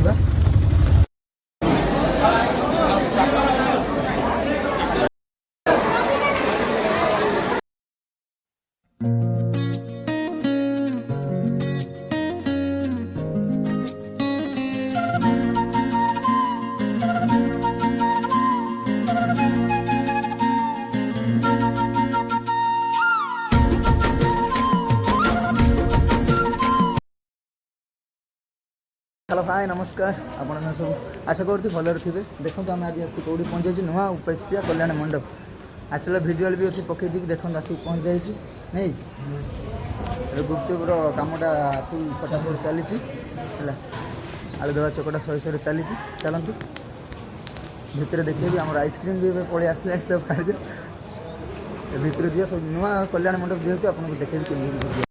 ଯିବା। Hello hi नमस्कार आपण सब आशा करूँ भलर थे। देखो आम आज आसी कौटी पहुँचे नुआ उपेक्षा कल्याण मंडप आसला भिजुआल भी अच्छी पकईदी देखो आसिक पहुँच जाइए नहीं गुप्तपुर कमटा फुल फटाफट चली आलू दड़ा चकटा शहे चली चलतु भितर देखिए आम आइसक्रीम भी पलि आसला सब कार्य भितर दिया सब नुआ कल्याण मंडप जेहेतु आपको देखेबी केमी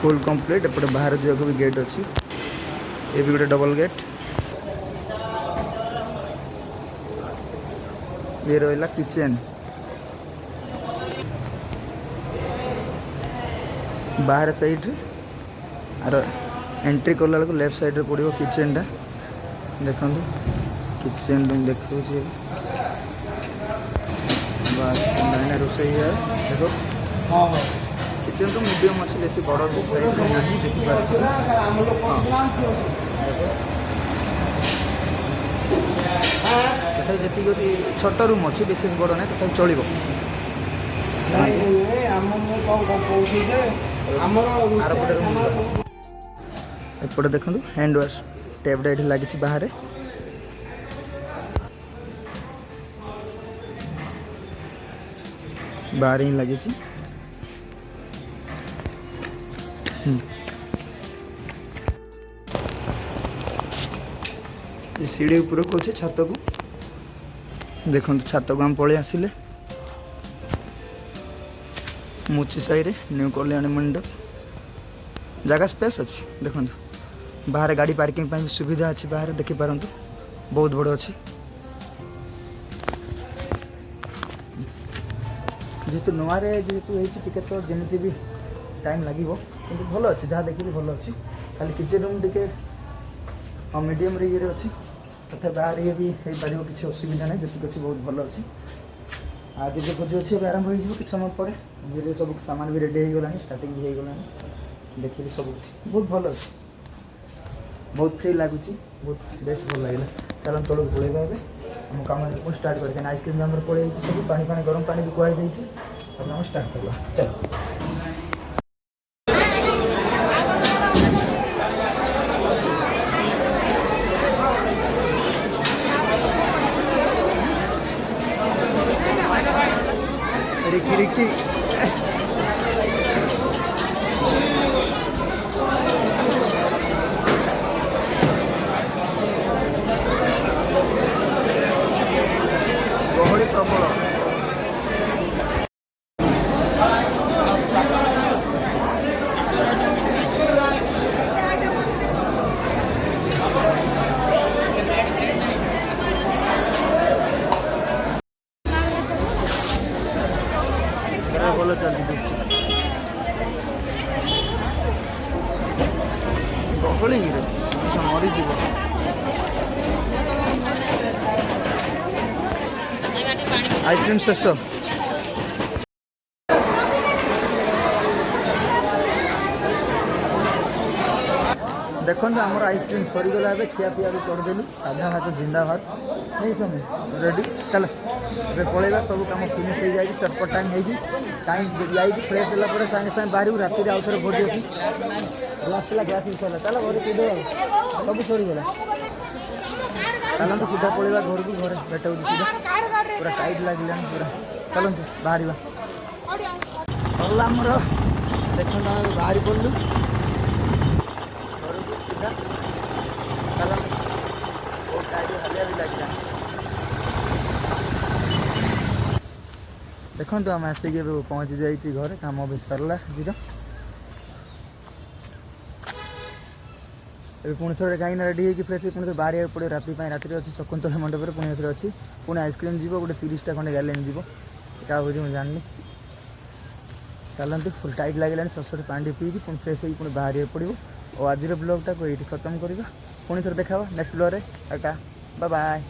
फुल कंप्लीट एपटे बाहर जाक भी गेट अच्छी ये भी गोटे डबल गेट ये रहा किचेन बाहर साइड आर एंट्री कला बेलू लेफ्ट साइड रे पड़ो किचेन टा देखो किचेन रूम देखो रोषे देखो हाँ किचेन तो मीडियम अच्छी बेसी बड़ भी जी छोट रूम अच्छी बेसी बड़ ना तथा चलो एपटे देखो हैंड वाश टैपटा ये लगी बाहर बाहर ही लगी सीढ़ी ऊपर को अच्छे छत को देखो छत को हम पलि आसिले मुची साई रे न्यू कल्याण मंडप जगह स्पेस अच्छी देखो बाहर गाड़ी पार्किंग भी सुविधा अच्छी बाहर देखी पारंतु बहुत बड़ अच्छी जेहेतु नुआ जेहेतु टिके तो जमी भी टाइम लगे कि भल अच्छे जहाँ देखिए भल अच्छी खाली किचेन रूम टे मीडियम रे ये अच्छी तथा बाहर ये भी हो पार किसी असुविधा ना जी अच्छी बहुत भल अच्छी आज जो भोज अच्छी आरंभ हो कि समय पर धीरे सब सामान भी रेडी हो गला स्टार्टिंग भी हो गला देखिए सब कुछ बहुत भल अच्छी बहुत फ्री लगुच बहुत बेस्ट भल लगे चलन तौक पलैबा आम कम स्टार्ट कर आइसक्रीम भी आम पड़े सब पानी गरम पानी भी कहुई जाइए स्टार्ट करवा चलो रिकी रिकी गहली प्रबल भल चलती गहली मरीज आइसक्रीम शेष देखो आमर आइसक्रीम सरीगला ए खिया पिया भी करदेलु साधा भात जिंदा भात नहीं सब रेडी चल ए पलैबा सब कम फिनिश हो जाए चटपट टाइम हो टाइम जाइए फ्रेश होगा सागे सागे बाहर राति आउ थे भोज अच्छी ग्लास ग्लास भी सरला चल घर पीदे सब सरीगला चलते सीधा पलैबा घर को घर भेट सीधा पूरा टाइट लगे पूरा चलते बाहर सरला आमर देखो बाहरी पड़लु देखो आम आसिक पहुँची जाइए घर कम भी सरला आज पुणी थे कहीं रेडी होगी फ्रेश पुणी थे बाहर पड़े राति राति अच्छी शकुंतला मंडप पुणी थे अच्छी पुणी आइसक्रीम जीव गोटे 30टा खंडे गैलेन जीव क्या बुझे मुझे जानी चलते फुल टाइट लगे ससटे पानी पीकि पुणी फ्रेश होगी पुणी बाहर पड़ो और आज ब्लॉगटा को ये खत्म करवा पुणी थे देखा next blog tata bye bye.